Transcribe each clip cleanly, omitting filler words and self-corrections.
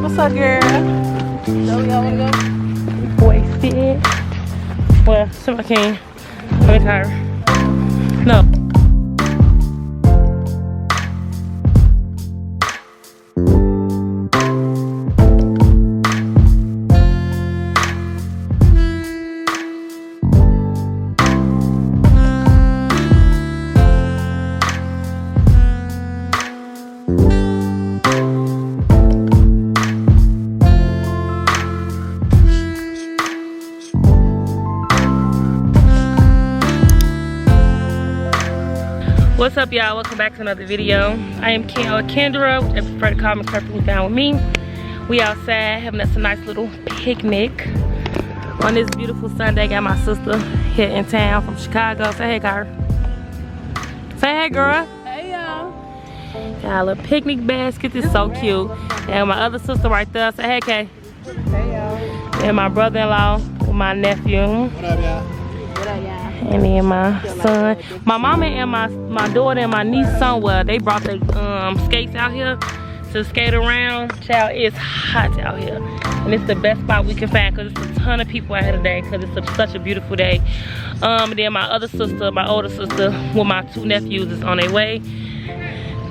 What's up, girl? So y'all wanna go? Wasted. Well, so I can. I'm tired. No. What's up, y'all? Welcome back to another video. I am Ken or Kendra, whichever you prefer to call me, perfectly fine with me. We outside having us a nice little picnic on this beautiful Sunday. Got my sister here in town from Chicago. Say hey, Kyra. Say hey, girl. Hey, y'all. Got a little picnic basket. This is so cute. And my other sister right there. Say hey, Kay. Hey, y'all. And my brother-in-law with my nephew. What up, y'all? What up, y'all? And then my son, my mama and my daughter and my niece somewhere, they brought their skates out here to skate around. Child, it's hot out here. And it's the best spot we can find because it's a ton of people out here today because it's such a beautiful day. And then my other sister, my older sister, with my two nephews is on their way.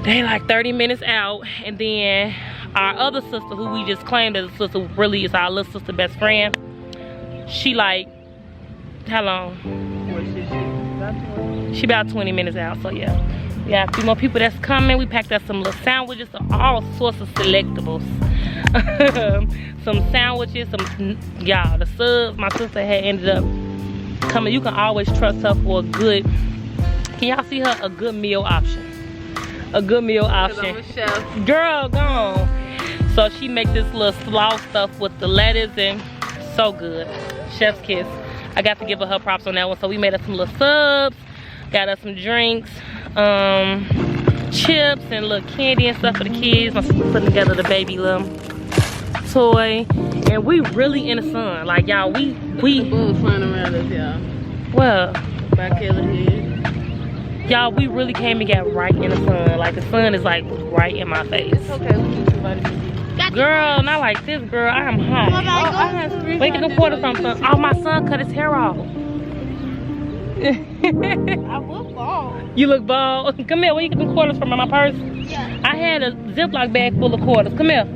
They like 30 minutes out. And then our other sister, who we just claimed as a sister, really is our little sister best friend. She like, how long? She about 20 minutes out, so yeah. We got a few more people that's coming. We packed up some little sandwiches, all sorts of selectables. Some sandwiches, y'all, the subs. My sister had ended up coming. You can always trust her for a good, can y'all see her? A good meal option. A good meal option. I'm a chef. Girl, gone. So she make this little slaw stuff with the lettuce and so good. Chef's kiss. I got to give her props on that one. So we made us some little subs, got us some drinks, chips and little candy and stuff for the kids. My sister putting together the baby little toy. And we really in the sun. Like y'all, we Bugs flying around us, y'all. well, Back here, head. y'all, we really came and got right in the sun. Like the sun is like right in my face. It's okay, we need somebody. Girl, not like this, girl. I am hot. Oh, I had three. Wait, get them quarters from son. Oh, my son cut his hair off. I look bald. You look bald. Come here, where you get them quarters from? In my purse? Yeah. I had a Ziploc bag full of quarters. Come here.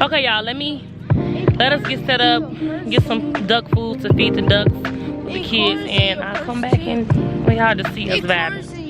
Okay, y'all, let us get set up, get some duck food to feed the ducks with the kids, and I'll come back and for y'all to see us vibing.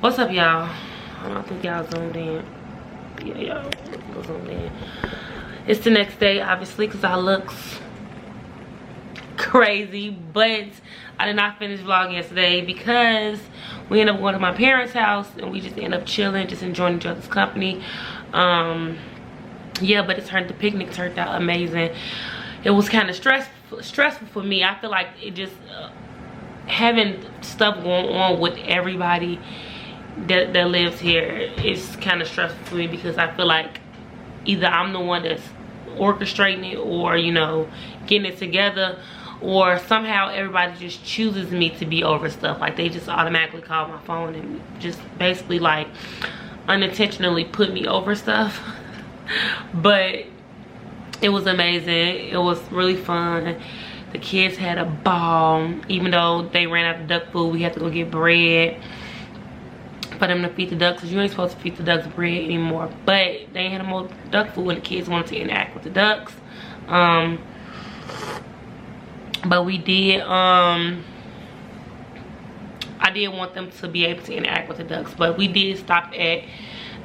What's up, y'all? I don't think y'all zoomed in. Yeah, y'all zoomed in. It's the next day, obviously, because I looks crazy, but I did not finish vlogging yesterday because we ended up going to my parents' house and we just ended up chilling, just enjoying each other's company. Yeah, but the picnic turned out amazing. It was kind of stressful for me. I feel like it just having stuff going on with everybody that lives here is kind of stressful for me because I feel like either I'm the one that's orchestrating it or, you know, getting it together, or somehow everybody just chooses me to be over stuff. Like they just automatically call my phone and just basically like unintentionally put me over stuff. But it was amazing. It was really fun. The kids had a ball. Even though they ran out of duck food, we had to go get bread for them to feed the ducks, because you ain't supposed to feed the ducks bread anymore. But they ain't had no more duck food and the kids wanted to interact with the ducks. But we did, I did want them to be able to interact with the ducks, but we did stop at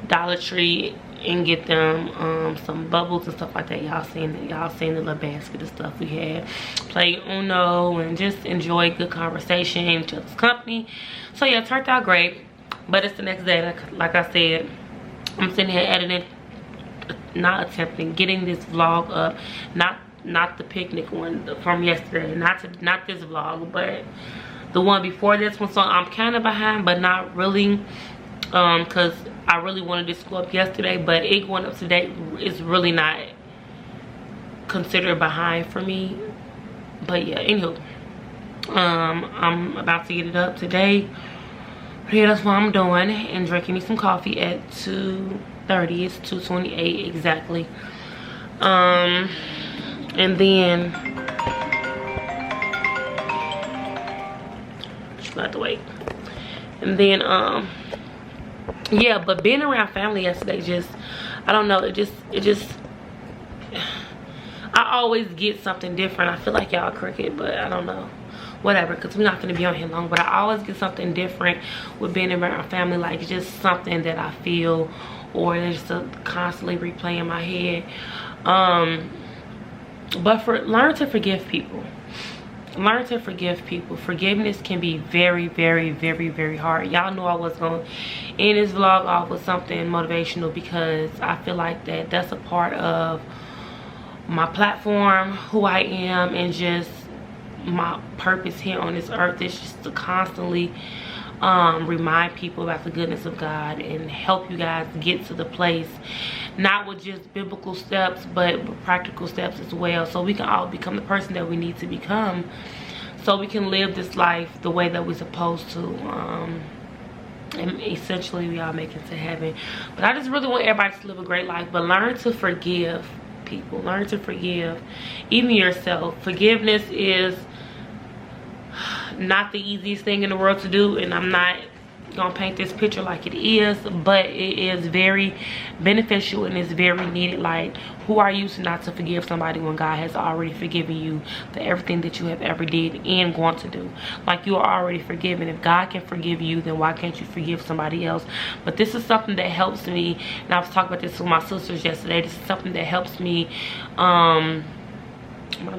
Dollar Tree and get them some bubbles and stuff like that. Y'all seen the little basket of stuff we had. Play Uno and just enjoy good conversation, each other's company. So yeah, it turned out great. But it's the next day. Like I said, I'm sitting here editing, getting this vlog up. Not the picnic one from yesterday. Not this vlog, but the one before this one. So I'm kind of behind, but not really, because I really wanted this to go up yesterday, but it going up today is really not considered behind for me. But yeah, anywho, I'm about to get it up today. Yeah, that's what I'm doing, and drinking me some coffee at 2:30. It's 2:28 exactly. And then just about to wait. And then yeah, but being around family yesterday, just I don't know, it just I always get something different. I feel like y'all cricket, but I don't know, whatever, because we're not going to be on here long. But I always get something different with being around family, like just something that I feel, or it's just constantly replay in my head. But learn to forgive people. Learn to forgive people. Forgiveness can be very, very, very, very hard. Y'all know I was going to end this vlog off with something motivational, because I feel like that's a part of my platform, who I am, and just my purpose here on this earth is just to constantly remind people about the goodness of God and help you guys get to the place, not with just biblical steps, but practical steps as well, so we can all become the person that we need to become, so we can live this life the way that we're supposed to, and essentially we all make it to heaven. But I just really want everybody to live a great life. But learn to forgive people. Learn to forgive even yourself. Forgiveness is not the easiest thing in the world to do, and I'm not gonna paint this picture like it is, but it is very beneficial and it's very needed. Like, who are you to not to forgive somebody when God has already forgiven you for everything that you have ever did and want to do? Like, you are already forgiven. If God can forgive you, then why can't you forgive somebody else? But this is something that helps me, and I was talking about this with my sisters yesterday. This is something that helps me, my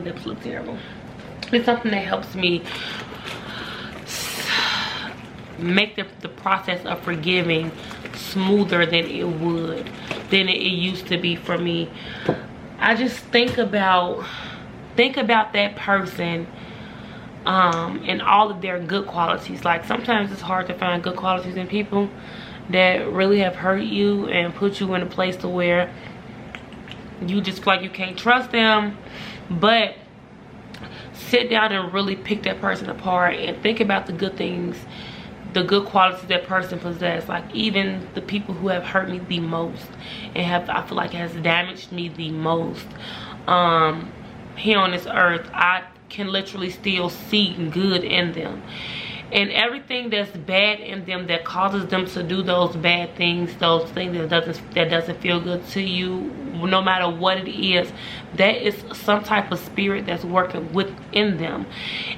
lips look terrible. It's something that helps me make the process of forgiving smoother than it used to be for me. I just think about that person and all of their good qualities. Like, sometimes it's hard to find good qualities in people that really have hurt you and put you in a place to where you just feel like you can't trust them. But sit down and really pick that person apart and think about the good things, the good qualities that person possesses. Like, even the people who have hurt me the most and I feel like has damaged me the most here on this earth, I can literally still see good in them. And everything that's bad in them that causes them to do those bad things, those things that doesn't feel good to you, no matter what it is, that is some type of spirit that's working within them.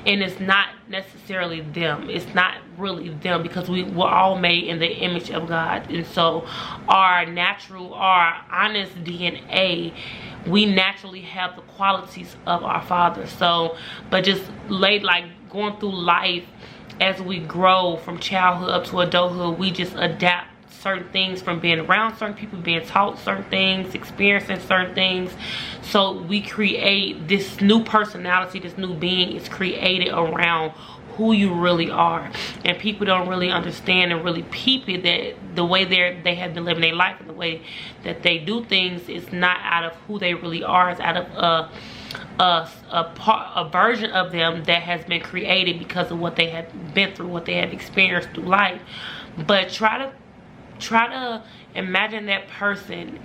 And it's not necessarily them. It's not really them, because we're all made in the image of God. And so our honest DNA, we naturally have the qualities of our Father. So, but just like going through life, as we grow from childhood up to adulthood, we just adapt certain things from being around certain people, being taught certain things, experiencing certain things. So we create this new personality, this new being is created around who you really are. And people don't really understand and really peep it, that the way they have been living their life and the way that they do things is not out of who they really are. It's out of a version of them that has been created because of what they have been through, what they have experienced through life. But try to imagine that person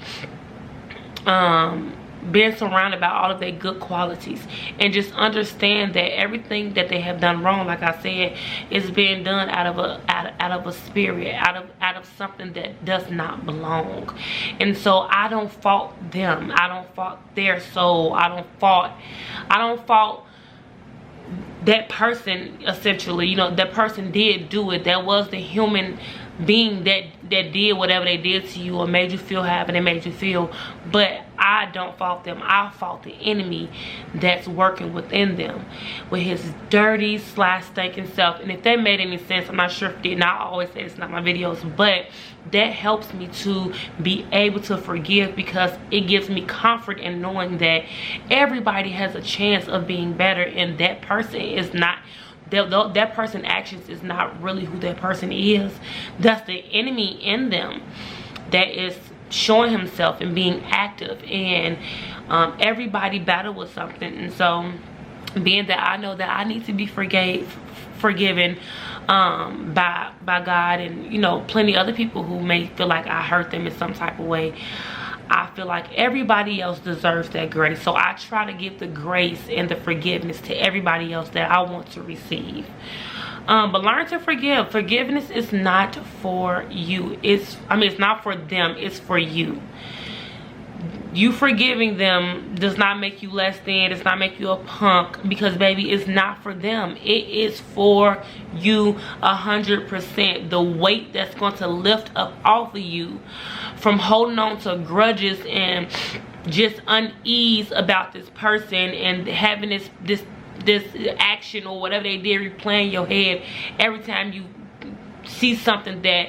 being surrounded by all of their good qualities, and just understand that everything that they have done wrong, like I said, is being done out of a spirit, out of something that does not belong. And so I don't fault them, I don't fault their soul, I don't fault that person. Essentially, you know, that person did do it. That was the human being that did whatever they did to you or made you feel however they made you feel. But I don't fault them. I fault the enemy that's working within them with his dirty, stinking self. And if that made any sense, I'm not sure if it did. Not always say it's not my videos, but that helps me to be able to forgive, because it gives me comfort in knowing that everybody has a chance of being better, and that person is not, that person's actions is not really who that person is. That's the enemy in them that is showing himself and being active. And everybody battle with something. And so being that I know that I need to be forgiven by God, and you know, plenty other people who may feel like I hurt them in some type of way, I feel like everybody else deserves that grace. So I try to give the grace and the forgiveness to everybody else that I want to receive. But learn to forgive. Forgiveness is not for you. It's not for them, it's for you. You forgiving them does not make you less than, does not make you a punk, because baby, it's not for them. It is for you 100%. The weight that's going to lift up off of you from holding on to grudges and just unease about this person, and having this action or whatever they did replaying your head every time you see something that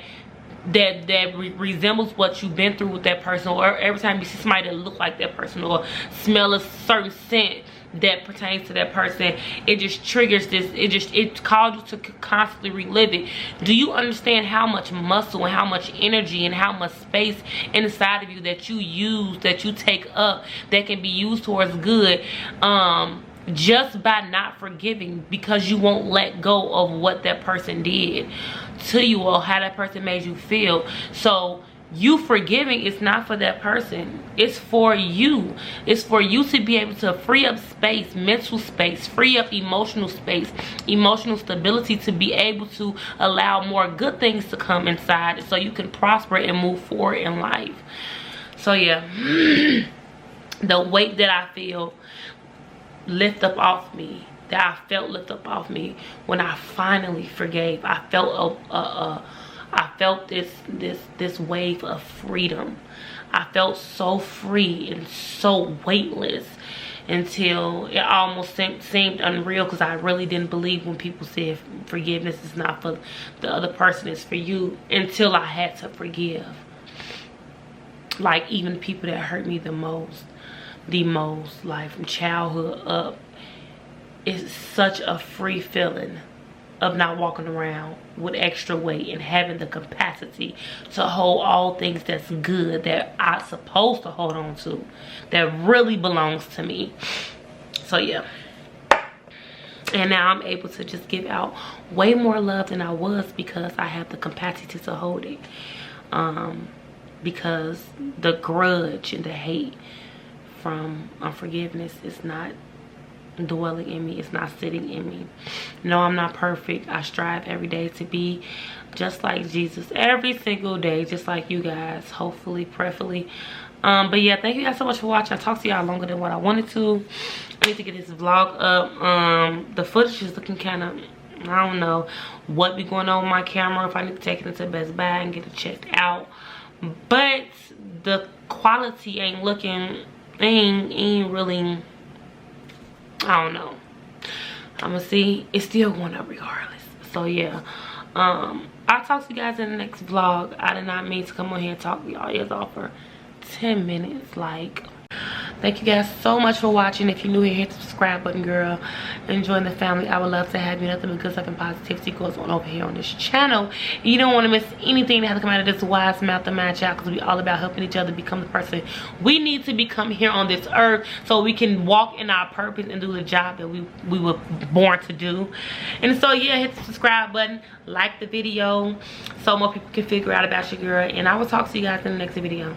resembles what you've been through with that person, or every time you see somebody that look like that person, or smell a certain scent that pertains to that person. It just triggers this, it calls you to constantly relive it. Do you understand how much muscle and how much energy and how much space inside of you that you use, that you take up, that can be used towards good, just by not forgiving, because you won't let go of what that person did to you or how that person made you feel. So you forgiving is not for that person, it's for you. It's for you to be able to free up space, mental space, free up emotional space, emotional stability, to be able to allow more good things to come inside, so you can prosper and move forward in life. So yeah, the weight that I feel lift up off me, that I felt lift up off me when I finally forgave. I felt this wave of freedom. I felt so free and so weightless, until it almost seemed unreal, because I really didn't believe when people said forgiveness is not for the other person, it's for you, until I had to forgive. Like, even people that hurt me the most, like from childhood up. It's such a free feeling of not walking around with extra weight and having the capacity to hold all things that's good, that I'm supposed to hold on to, that really belongs to me. So yeah, and now I'm able to just give out way more love than I was, because I have the capacity to hold it, because the grudge and the hate from unforgiveness is not dwelling in me, it's not sitting in me. No, I'm not perfect. I strive every day to be just like Jesus, every single day, just like you guys, hopefully, prayerfully. But yeah, thank you guys so much for watching. I talked to y'all longer than what I wanted to. I need to get this vlog up. The footage is looking kind of, I don't know what be going on with my camera, if I need to take it into Best Buy and get it checked out. But the quality ain't looking, ain't really, I don't know. I'ma see. It's still going up regardless. So yeah, I'll talk to you guys in the next vlog. I did not mean to come on here and talk to y'all ears off for 10 minutes. Like, Thank you guys so much for watching. If you're new here, hit the subscribe button, girl, and join the family. I would love to have you. Nothing but good stuff and positivity goes on over here on this channel. You don't want to miss anything that has to come out of this wise mouth of mine, child, because we all about helping each other become the person we need to become here on this earth, so we can walk in our purpose and do the job that we were born to do. And so yeah, hit the subscribe button, like the video, so more people can figure out about your girl, and I will talk to you guys in the next video.